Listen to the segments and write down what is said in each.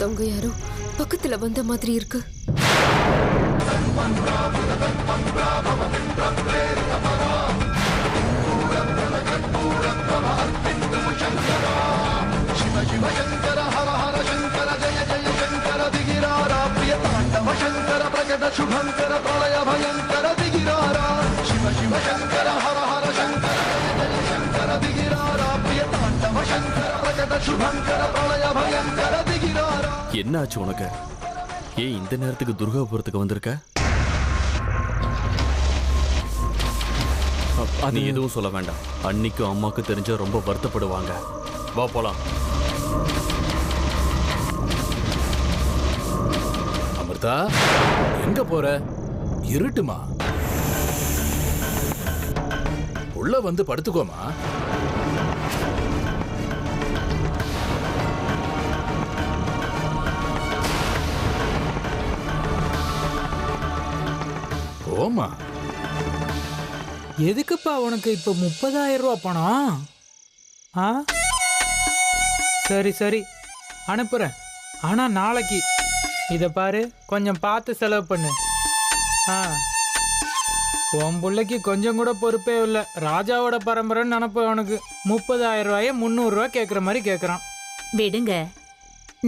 அவங்க யாரோ பக்கத்துல வந்த மாதிரி இருக்கு. என்ன ஆச்சு உனக்கு? ஏன் இந்த நேரத்துக்கு துர்காபுரத்துக்கு வந்திருக்க? நீ எதுவும் சொல்ல வேண்டாம். அன்னைக்கும் அம்மாவுக்கு தெரிஞ்ச ரொம்ப வருத்தப்படுவாங்க. வா போலாம். அமிர்தா, எங்க போற? இருட்டுமா? உள்ள வந்து படுத்துக்கோமா. ஓமா, எதுக்குப்பா உனக்கு இப்போ 30,000 ரூபா பணம்? ஆ, சரி சரி அனுப்புறேன். ஆனா நாளைக்கு இதை பாரு, கொஞ்சம் பார்த்து செலவு பண்ணு. ஆ, உன் பிள்ளைக்கு கொஞ்சம் கூட பொறுப்பே இல்லை. ராஜாவோட பரம்பரைன்னு நினப்பு. அவனுக்கு 30,000 ரூபாய 300 ரூபா கேட்குற மாதிரி கேட்குறான். விடுங்க,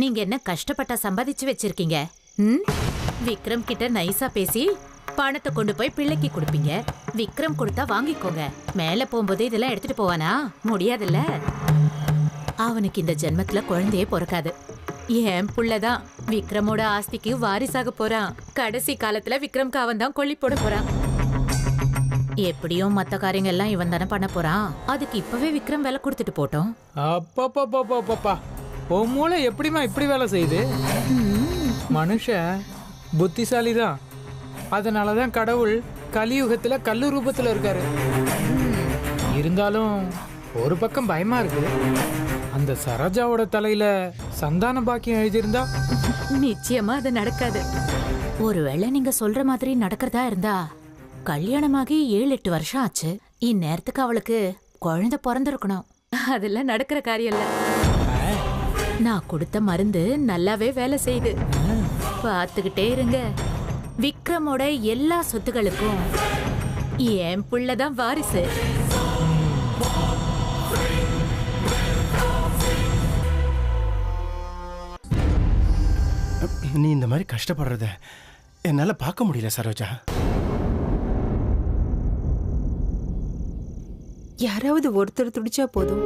நீங்க என்ன கஷ்டப்பட்டா சம்பாதிச்சு வச்சிருக்கீங்க? விக்ரம் கிட்ட நைஸா பேசி பணத்தை கொண்டு போய் பிள்ளைக்கு கொடுப்பீங்க. விக்ரம் கொடுத்தா வாங்கிக்கோங்க. மேல போகும்போது இதெல்லாம் எடுத்துட்டு போவானா? முடியாதுல்ல. அவனுக்கு இந்த ஜென்மத்துல குழந்தையே பிறக்காது. என் புள்ளதான் விக்ரமோட ஆஸ்திக்கு வாரிசாக போறான். கடைசி காலத்துல விக்ரம்க்கு அவன் தான் கொல்லி போட போறான். எப்படியும் மத்த காரியங்கள் எல்லாம் இவன் தானே பண்ண போறான். அதுக்கு இப்பவே விக்ரம் வேலை கொடுத்துட்டு போட்டோம். அப்பா, உன் மூளை எப்படிமா இப்படி வேலை செய்யுது? மனுஷன் புத்திசாலி தான். அதனாலதான் கடவுள் கலியுகத்துல கல்லு ரூபத்துல இருக்காரு. இருந்தாலும் ஒரு பக்கம் பயமா இருக்கு. அந்த சரோஜாவோட தலையில சந்தான பாக்கியம் எழுதியிருந்தா நிச்சயமா அது நடக்காது. ஒருவேளை நீங்க சொல்ற மாதிரி நடக்கிறதா இருந்தா, கல்யாணமாகி 7-8 வருஷம் ஆச்சு. இந்நேரத்துக்கு அவளுக்கு குழந்தை பிறந்திருக்கணும். அதெல்லாம் நடக்கிற காரியம் இல்ல. நான் கொடுத்த மருந்து நல்லாவே வேலை செய்யுது. பார்த்துக்கிட்டே இருங்க. விக்ரமோட எல்லா சொத்துகளுக்கும் என் புள்ளதான் வாரிசு. நீ இந்த மாதிரி கஷ்டப்படுறத என்னால பார்க்க முடியல சரோஜா. யாராவது ஒருத்தர் துடிச்சா போதும்,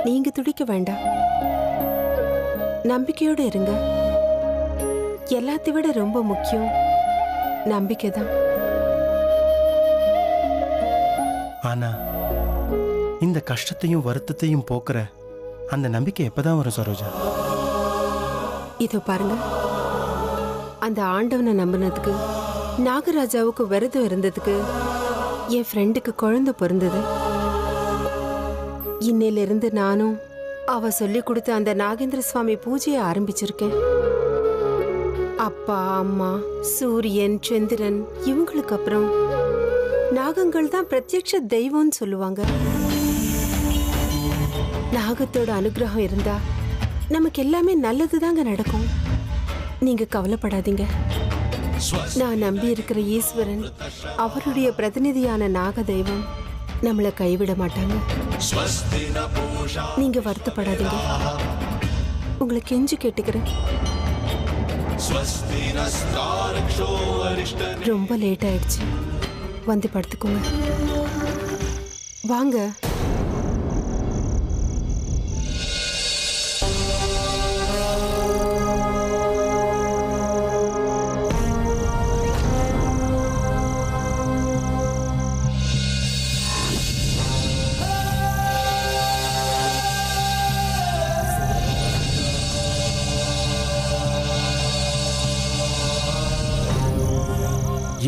நீங்க துடிக்க வேண்டாம். நம்பிக்கையோட இருங்க. எல்லாத்தை விட ரொம்ப முக்கியம் நம்பிக்கை தான். ஆனா இந்த கஷ்டத்தையும் வருத்தத்தையும் போக்குற அந்த நம்பிக்கை எப்பதான் வரும் சரோஜா? இதோ பாருங்க, அந்த ஆண்டவனை நம்பினதுக்கு, நாகராஜாவுக்கு விரதம் இருந்ததுக்கு, என் ஃப்ரெண்டுக்கு குழந்தை பிறந்தது. இன்னையிலிருந்து நானும் அவ சொல்லி கொடுத்த அந்த நாகேந்திர சுவாமி பூஜையை ஆரம்பிச்சிருக்கேன். அப்பா, அம்மா, சூரியன், சந்திரன் இவங்களுக்கு அப்புறம் நாகங்கள் தான் பிரத்யக்ஷ தெய்வம்னு சொல்லுவாங்க. நாகத்தோட அனுகிரகம் இருந்தா நமக்கு எல்லாமே நல்லதுதாங்க நடக்கும். நீங்க கவலைப்படாதீங்க. நான் நம்பி இருக்கிற ஈஸ்வரன், அவருடைய பிரதிநிதியான நாக தெய்வம் நம்மளை கைவிட மாட்டாங்க. நீங்க வருத்தப்படாதீங்க. உங்களை கெஞ்சி கேட்டுக்கிறேன். ரொம்ப லேட் ஆயிடுச்சு, வந்து படுத்துக்கோங்க. வாங்க.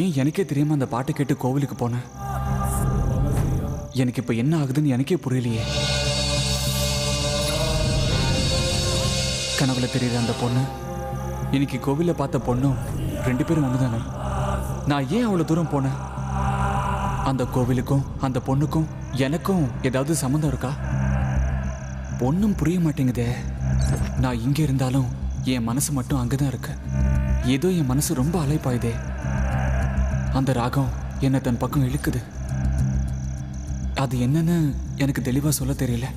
ஏன் எனக்கே தெரியாம அந்த பாட்டு கேட்டு கோவிலுக்கு போனேன்? எனக்கு இப்ப என்ன ஆகுதுன்னு எனக்கே புரியலையே. கனவுல தெரியுற அந்த பொண்ணு, இன்னைக்கு கோவில பார்த்த பொண்ணும் 2 பேரும் ஒண்ணுதானே. நான் ஏன் அவ்வளவு தூரம் போனேன்? அந்த கோவிலுக்கும் அந்த பொண்ணுக்கும் எனக்கும் ஏதாவது சம்மந்தம் இருக்கா? பொண்ணும் புரிய மாட்டேங்குதே. நான் இங்க இருந்தாலும் என் மனசு மட்டும் அங்கதான் இருக்கு. ஏதோ என் மனசு ரொம்ப அலைப்பாயுதே. அந்த ராகம் என்னை தன் பக்கம் இழுக்குது. அது என்னன்னு எனக்கு தெளிவா சொல்ல தெரியல.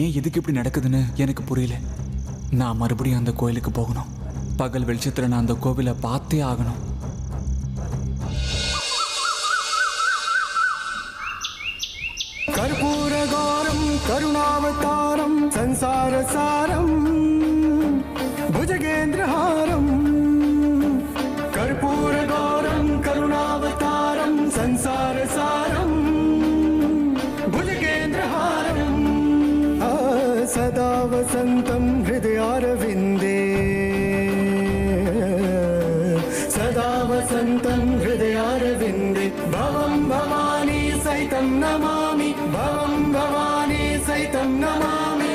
ஏன் எதுக்கு இப்படி நடக்குதுன்னு எனக்கு புரியல. நான் மறுபடியும் அந்த கோயிலுக்கு போகணும். பகல் வெளிச்சத்துல நான் அந்த கோவிலை பார்த்தே ஆகணும். கற்பூரகாரம் கருணாவதாரம் சம்சாரசாரம் புஜகேந்திரஹாரம். கற்பூரகாரம் கருணாவதாரம் சம்சாரசாரம் புஜகேந்திரஹாரம். சதா வசந்தம் ஹிருதயாரவிந்தே சதா வசந்தம் ஹிருதயாரவிந்தே. பவம் பவானி சைதம் நமாமி பவம் பவானி சைதம் நமாமி.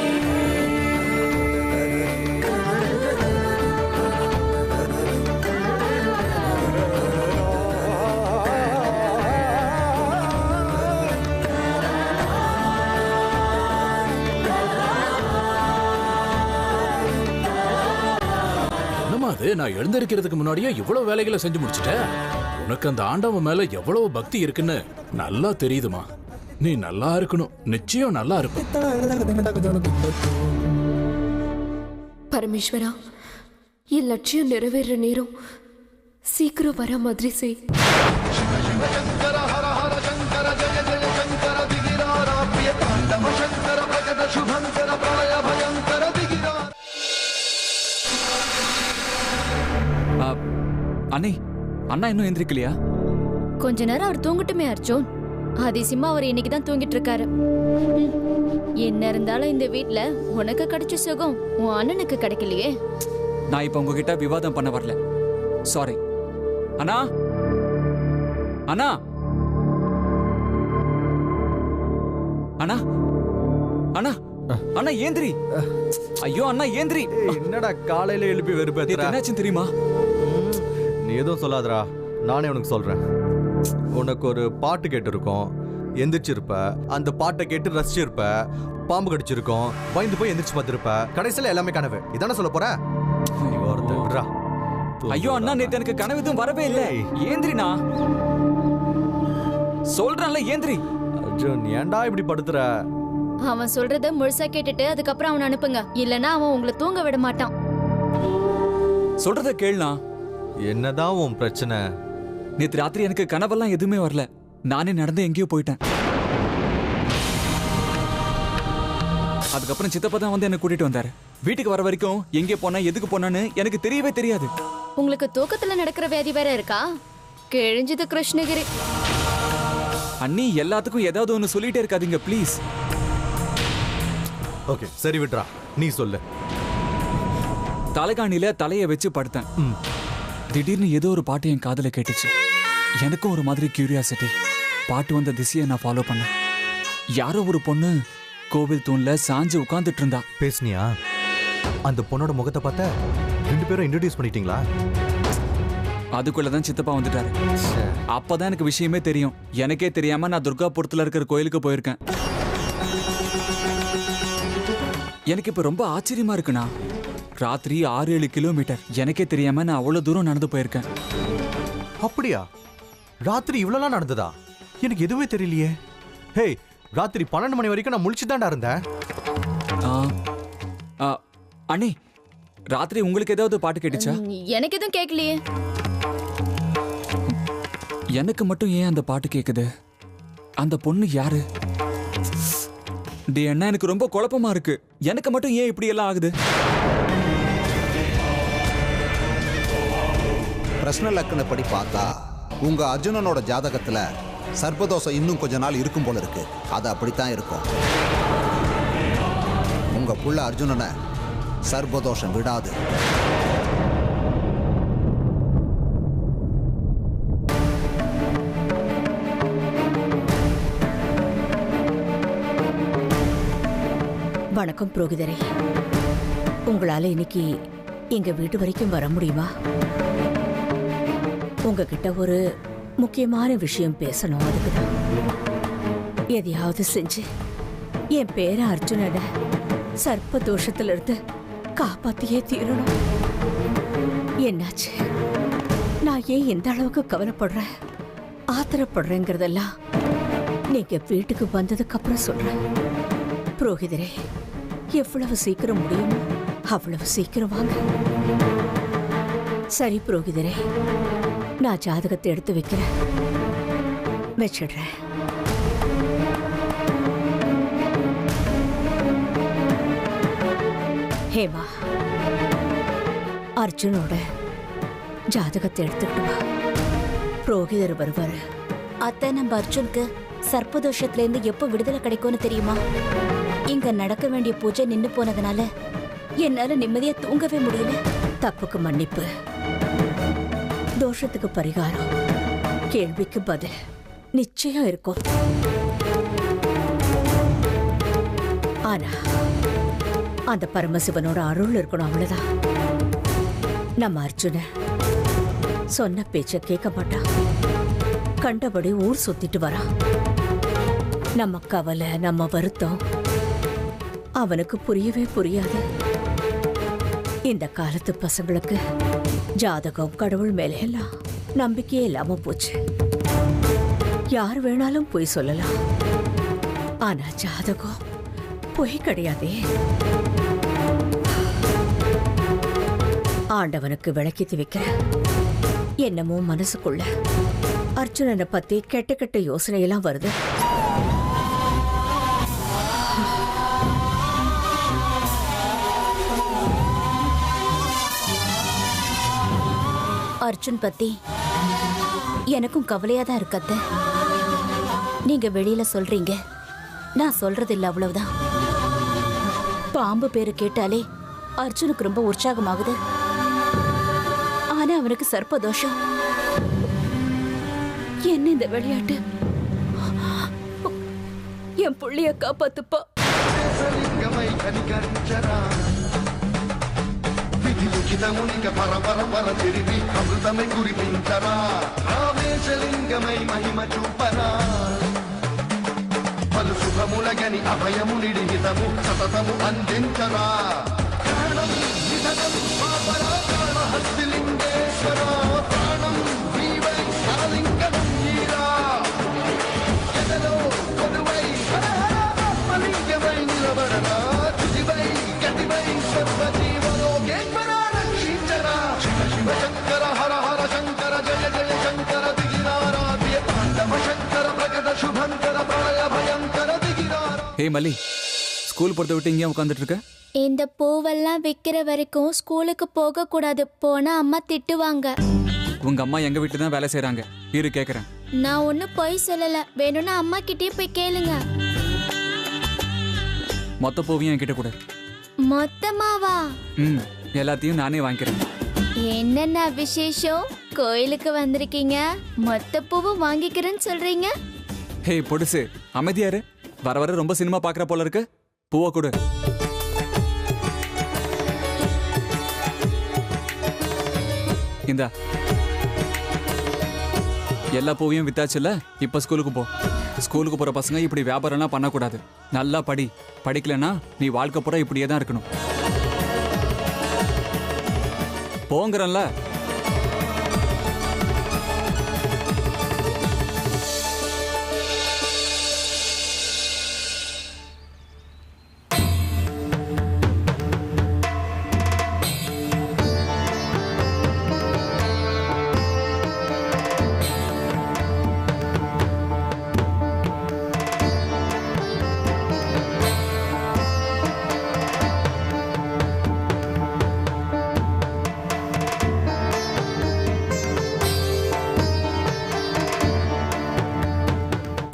அது நான் எழுந்திருக்கிறதுக்கு முன்னாடியே இவ்வளவு வேலைகளை செஞ்சு முடிச்சிட்டேன். உனக்கு அந்த ஆண்டவன் மேல எவ்வளவு பக்தி இருக்குன்னு நல்லா தெரியுதுமா. நீ நல்லா இருக்கணும், நிச்சயம் நல்லா இருப்ப. பரமேஸ்வரா, என் லட்சியம் நிறைவேற நேரம் சீக்கிரம் வர மாதிரி செய். அண்ணே, அண்ணா இன்னும் எந்திரிக்கலையா? கொஞ்ச நேரம் அவர் தூங்கட்டுமே அர்ஜுன். அதிசயமா அவர் இன்னைக்கு தான் தூங்கிட்டு இருக்காரு. என்ன இருந்தாலும் இந்த வீட்ல உனக்கு கிடைச்ச சுகம் உன் அண்ணனுக்கு கிடைக்கலையே. நான் இப்ப உங்ககிட்ட விவாதம் பண்ண வரல. சாரி. அண்ணா, அண்ணா, அண்ணா, அண்ணா, அண்ணா ஏந்திரி. ஐயோ அண்ணா ஏந்திரி. என்னடா காலையில எழுப்பி வெறுப்பேத்துற? என்னாச்சுன்னு தெரியுமா? நீ எதுவும் சொல்லாதடா, நானே உனக்கு சொல்றேன். உனக்கு ஒரு பாட்டு கேட்டிருக்கோம், எந்திரிச்சிருப்ப. அந்த பாட்டை கேட்டு ரசிச்சிருப்ப. பாம்பு கடிச்சிருக்கோம், பயந்து போய் எந்திரிச்சு பார்த்திருப்ப. கடைசியில எல்லாமே கனவு. இதானே சொல்ல போற? ஐயோ அண்ணா, நேத்து எனக்கு கனவு எதுவும் வரவே இல்லை. ஏந்திரினா சொல்றேன்ல, ஏந்திரி. அர்ஜுன், ஏன்டா இப்படி படுத்துற? அவன் சொல்றத முழுசா கேட்டுட்டு அதுக்கப்புறம் அவன் அனுப்புங்க. இல்லனா அவன் உங்களை தூங்க விட மாட்டான். சொல்றத கேளுனா. என்னதான் உன் பிரச்சனை? நேத்து ராத்திரி எனக்கு கனவெல்லாம் எதுவுமே வரல. நானே நடந்து எங்கேயோ போயிட்டேன். அதுக்கப்புறம் சித்தப்பா தான் வந்து என்ன கூட்டிட்டு வந்தாரு. வீட்டுக்கு வர வரைக்கும் எங்கே போனா எதுக்கு போனான்னு எனக்கு தெரியவே தெரியாது. உங்களுக்கு தூக்கத்துல நடக்கிற வியாதி வேற இருக்கா? கிழிஞ்சது கிருஷ்ணகிரி. அண்ணி, எல்லாத்துக்கும் ஏதாவது ஒன்று சொல்லிட்டே இருக்காதீங்க ப்ளீஸ். ஓகே சரி, விட்றா. நீ சொல்லு. தலைகாணியில தலையை வச்சு படுத்தேன். திடீர்னு ஏதோ ஒரு பாட்டு என் காதுல கேட்டுச்சு. எனக்கும் ஒரு மாதிரி கியூரியாசிட்டி. பாட்டு வந்த திசையை நான் ஃபாலோ பண்ணேன். யாரோ ஒரு பொண்ணு கோவில் தூண்ல சாஞ்சு உட்கார்ந்துட்டு இருந்தா. பேசுனியா? அந்த பொண்ணோட முகத்தை பார்த்த? ரெண்டு பேரும் இன்ட்ரோடியூஸ் பண்ணிட்டீங்களா? அதுக்குள்ளதான் சித்தப்பா வந்துட்டாரு. அப்பதான் எனக்கு விஷயமே தெரியும். எனக்கே தெரியாம நான் துர்காபுரத்துல இருக்கிற கோயிலுக்கு போயிருக்கேன். எனக்கு இப்ப ரொம்ப ஆச்சரியமா இருக்குண்ணா. ராத்திரி 6-7 கிலோமீட்டர் எனக்கே தெரியாம நான் அவ்வளவு தூரம் நடந்து போயிருக்கேன். அப்படியா? ராத்திரி இவ்வளவு நடந்ததா? எனக்கு எதுவுமே தெரியலையே. ஹே, ராத்திரி 12 மணி வரைக்கும் நான் முழிச்சுதான்டா இருந்தேன். அண்ணே, ராத்திரி உங்களுக்கு ஏதாவது பாட்டு கேட்டுச்சா? எனக்கு எதுவும் கேட்கலையே. எனக்கு மட்டும் ஏன் அந்த பாட்டு கேக்குது? அந்த பொண்ணு யாரு? அண்ணா, எனக்கு ரொம்ப குழப்பமா இருக்கு. எனக்கு மட்டும் ஏன் இப்படி எல்லாம் ஆகுது? பிரஷ்ன லக்கணப்படி பார்த்தா உங்க அர்ஜுனனோட ஜாதகத்துல சர்ப்பதோஷம் இன்னும் கொஞ்ச நாள் இருக்கும் போல இருக்கு. அது அப்படித்தான் இருக்கும். உங்க புள்ள அர்ஜுனனை சர்ப்பதோஷம் விடாது. வணக்கம் புரோகிதரே. உங்களால இன்னைக்கு எங்க வீட்டு வரைக்கும் வர முடியுமா? உங்ககிட்ட ஒரு முக்கியமான விஷயம் பேசணும். அதுக்குதான் எதையாவது செஞ்சு என் பேர அர்ஜுனனை சர்ப்ப தோஷத்துல இருந்து காப்பாத்தியே தீரணும். என்னாச்சு? நான் ஏன் இந்த அளவுக்கு கவலைப்படுறேன், ஆத்திரப்படுறேங்கிறதெல்லாம் நீங்க வீட்டுக்கு வந்ததுக்கு அப்புறம் சொல்றேன். புரோகிதரே, எவ்வளவு சீக்கிரம் முடியுமோ அவ்வளவு சீக்கிரம் வாங்க. சரி புரோகிதரே, நான் ஜாதகத்தை எடுத்து வைக்கிறேன், வச்சிடுறேன். ஹேமா, அர்ஜுனோட ஜாதகத்தை எடுத்துக்கிட்டு வா. புரோகிதர் வருவாரு. அத்தை, நம்ம அர்ஜுனுக்கு சர்ப்பதோஷத்துல இருந்து எப்போ விடுதலை கிடைக்கும்னு தெரியுமா? இங்க நடக்க வேண்டிய பூஜை நின்னு போனதுனால என்னால நிம்மதியா தூங்கவே முடியல. தப்புக்கு மன்னிப்பு, தோஷத்துக்கு பரிகாரம், கேள்விக்கு பதில் நிச்சயம் இருக்கும். ஆனா அந்த பரமசிவனோட அருள் இருக்கணும், அவ்வளவுதான். நம்ம அர்ஜுன சொன்ன பேச்ச கேட்க மாட்டான், கண்டபடி ஊர் சுத்திட்டு வரான். நம்ம கவலை, நம்ம வருத்தம் அவனுக்கு புரியவே புரியாது. இந்த காலத்து பசங்களுக்கு ஜாதகம், கடவுள் மேல எல்லாம் நம்பிக்கையே இல்லாம போச்சு. யார் வேணாலும் பொய் சொல்லலாம், ஆனா ஜாதகம் பொய் கிடையாதே. ஆண்டவனுக்கு விளக்கேத்தி வைக்கிற என்னமோ மனசுக்குள்ள அர்ஜுனனை பத்தி கெட்ட கெட்ட யோசனையெல்லாம் வருது. அர்ஜுன் பத்தி எனக்கும் கவலையா தான் இருக்கத்த. நீங்க வெளியில சொல்றீங்க, நான் சொல்றது இல்ல, அவ்வளவுதான். பாம்பு பேரு கேட்டாலே அர்ஜுனுக்கு ரொம்ப உற்சாகமாகுது. ஆனா அவனுக்கு சர்ப்பதோஷம். என்ன இந்த விளையாட்டு? என் புள்ளைய காப்பாத்துப்பா. పలు శుభములగని అభయమునిడి హితము సతతము అందించరా. ప్రాణం నిధనం పాపరా కాళహస్తిలింగేశ్వర, ప్రాణం వీవై కాలింగం నీరా. ఎదలో కొనువై ఆత్మలింగమై నిలబడరా. తుదివై గతివై సర్వజీవలోకేశ్వర రక్షించరా. శివ శివ శంకర హర హర శంకర జయ జయ శంకర దిగినారాధ్య తాండవ శంకర ప్రకట శుభంకర ప్రళయ భయంకర దిగినారా. ஹே மல்லி, ஸ்கூல் பொறுத்த விட்டு இங்கே உட்காந்துட்டு இருக்க? இந்த பூவெல்லாம் விற்கிற வரைக்கும் ஸ்கூலுக்கு போக கூடாது, போனா அம்மா திட்டுவாங்க. உங்க அம்மா எங்க வீட்டுல தான் வேலை செய்யறாங்க. இரு கேக்குறேன். நான் ஒன்னும் பொய் சொல்லல, வேணும்னா அம்மா கிட்டே போய் கேளுங்க. மொத்த பூவையும் என்கிட்ட கூட. மொத்தமாவா? எல்லாத்தையும் நானே வாங்கிக்கிறேன். என்னென்ன விசேஷம்? கோயிலுக்கு வந்திருக்கீங்க, மொத்த பூவும் வாங்கிக்கிறேன்னு சொல்றீங்க? ஹே பொடுசு, அமைதியாரு. வர வர ரொம்ப சினிமா பாக்குற போல இருக்கு. பூவை கொடு. இந்தா, எல்லா பூவையும் வித்தாச்சுல, இப்ப ஸ்கூலுக்கு போ. ஸ்கூலுக்கு போற பசங்க இப்படி வியாபாரம்லாம் பண்ணக்கூடாது. நல்லா படி. படிக்கலன்னா நீ வாழ்க்கை பூரா இப்படியே தான் இருக்கணும். போங்கறல்ல.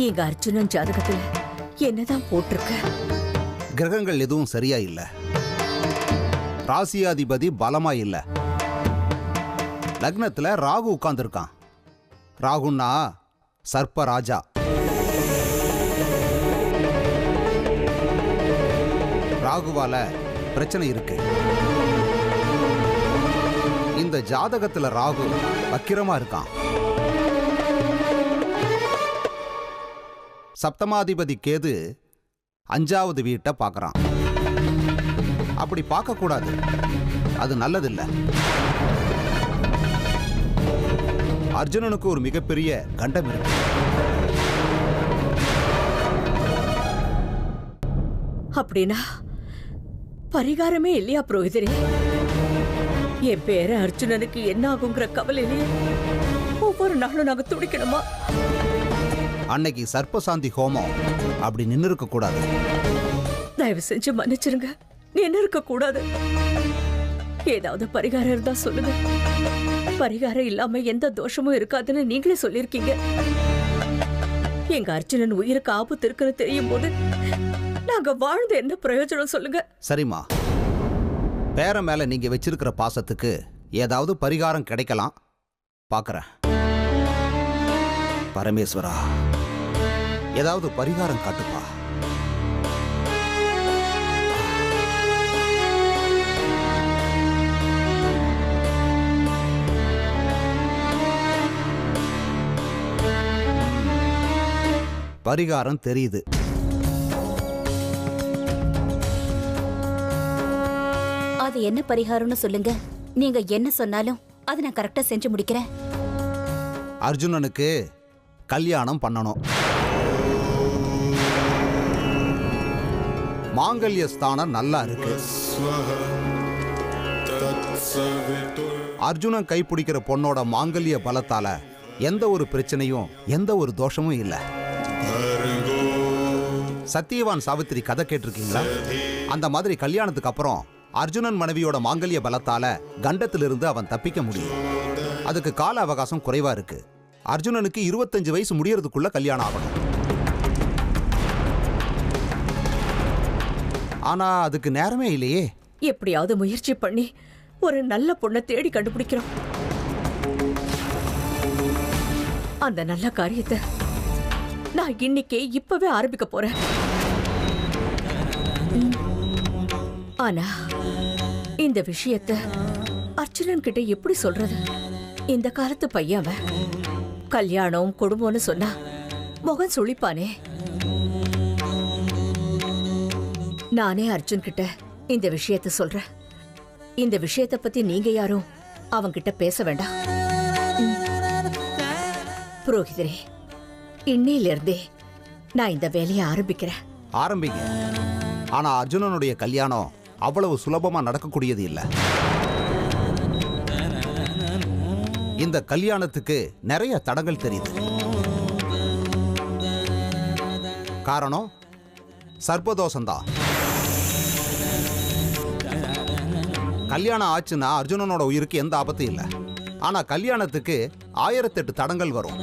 எங்க அர்ஜுனன் ஜாதகத்துல என்னதான் போட்டிருக்க? கிரகங்கள் எதுவும் சரியா இல்ல, ராசியாதிபதி பலமா இல்ல. லக்னத்துல ராகு உட்கார்ந்துருக்கான். ராகுன்னா சர்ப்பராஜா. ராகுவால பிரச்சனை இருக்கு. இந்த ஜாதகத்துல ராகு வக்கிரமா இருக்கான். சப்தமாதிபதி கேது 5வது வீட்டை பார்க்கறான். அப்படி பார்க்க கூடாது, அது நல்லதில்ல. அர்ஜுனனுக்கு ஒரு மிகப்பெரிய கண்டம் இருக்கு. அப்படின்னா பரிகாரமே இல்லையா புரோகிதரே? என் பேர அர்ஜுனனுக்கு என்ன ஆகுங்கிற கவலையிலேயே ஒவ்வொரு நாளும் நாங்க துடிக்கணுமா? அன்னைக்கு சர்ப்பசாந்தி ஹோமம் அப்படி நின்று இருக்க கூடாது. தயவு செஞ்சு மன்னிச்சிருங்க, நின்று இருக்க கூடாது. ஏதாவது பரிகாரம் இருந்தா சொல்லுங்க. பரிகாரம் இல்லாம எந்த தோஷமும் இருக்காதுன்னு நீங்களே சொல்லிருக்கீங்க. எங்க அர்ஜுனன் உயிருக்கு ஆபத்து இருக்குன்னு தெரியும் போது நாங்க வாழ்ந்து என்ன பிரயோஜனம் சொல்லுங்க? சரிம்மா, பேர மேல நீங்க வச்சிருக்கிற பாசத்துக்கு ஏதாவது பரிகாரம் கிடைக்கலாம், பார்க்கறேன். பரமேஸ்வரா, ஏதாவது பரிகாரம் காட்டுப்பா. பரிகாரம் தெரியுது. அது என்ன பரிகாரம்னு சொல்லுங்க. நீங்க என்ன சொன்னாலும் அதை நான் கரெக்டா செஞ்சு முடிக்கிறேன். அர்ஜுனனுக்கு கல்யாணம் பண்ணணும். மாங்கல்ய ஸ்தானம் நல்லா இருக்கு. அர்ஜுனன் கைப்பிடிக்கிற பொண்ணோட மாங்கல்ய பலத்தால எந்த ஒரு பிரச்சனையும் எந்த ஒரு தோஷமும் இல்லை. சத்தியவான் சாவித்திரி கதை கேட்டிருக்கீங்களா? அந்த மாதிரி கல்யாணத்துக்கு அப்புறம் அர்ஜுனன் மனைவியோட மாங்கல்ய பலத்தால கண்டத்திலிருந்து அவன் தப்பிக்க முடியும். அதுக்கு கால அவகாசம் குறைவா இருக்கு. அர்ஜுனனுக்கு 25 வயசு முடியறதுக்குள்ள கல்யாணம் ஆகணும். ஆனா அதுக்கு நேரமே இல்லையே. எப்படியாவது முயற்சி பண்ணி ஒரு நல்ல பொண்ணை தேடி கண்டுபிடிக்கிறோம். அந்த நல்ல காரியத்தை நான் இன்னைக்கே இப்பவே ஆரம்பிக்க போறேன். ஆனா இந்த விஷயத்தை அர்ஜுனன் கிட்ட எப்படி சொல்றது? இந்த காலத்து பையன் கல்யாணம் குடும்பம்னு சொன்னா முகம் சுளிப்பானே. நானே அர்ஜுன் கிட்ட இந்த விஷயத்தை சொல்றேன். இந்த விஷயத்தை பத்தி நீங்க யாரும் அவங்கிட்ட பேச வேண்டாம். புரோகிதரே, இன்னையிலிருந்தே நான் இந்த வேலையை ஆரம்பிக்கிறேன். ஆரம்பிங்க. ஆனா அர்ஜுனனுடைய கல்யாணம் அவ்வளவு சுலபமா நடக்கக்கூடியது இல்லை. இந்த கல்யாணத்துக்கு நிறைய தடங்கள் தெரியுது. காரணம் சர்ப்பதோஷம்தான். கல்யாணம் ஆச்சுன்னா அர்ஜுனனோட உயிருக்கு எந்த ஆபத்தும் இல்லை. ஆனா கல்யாணத்துக்கு 1008 தடங்கள் வரும்.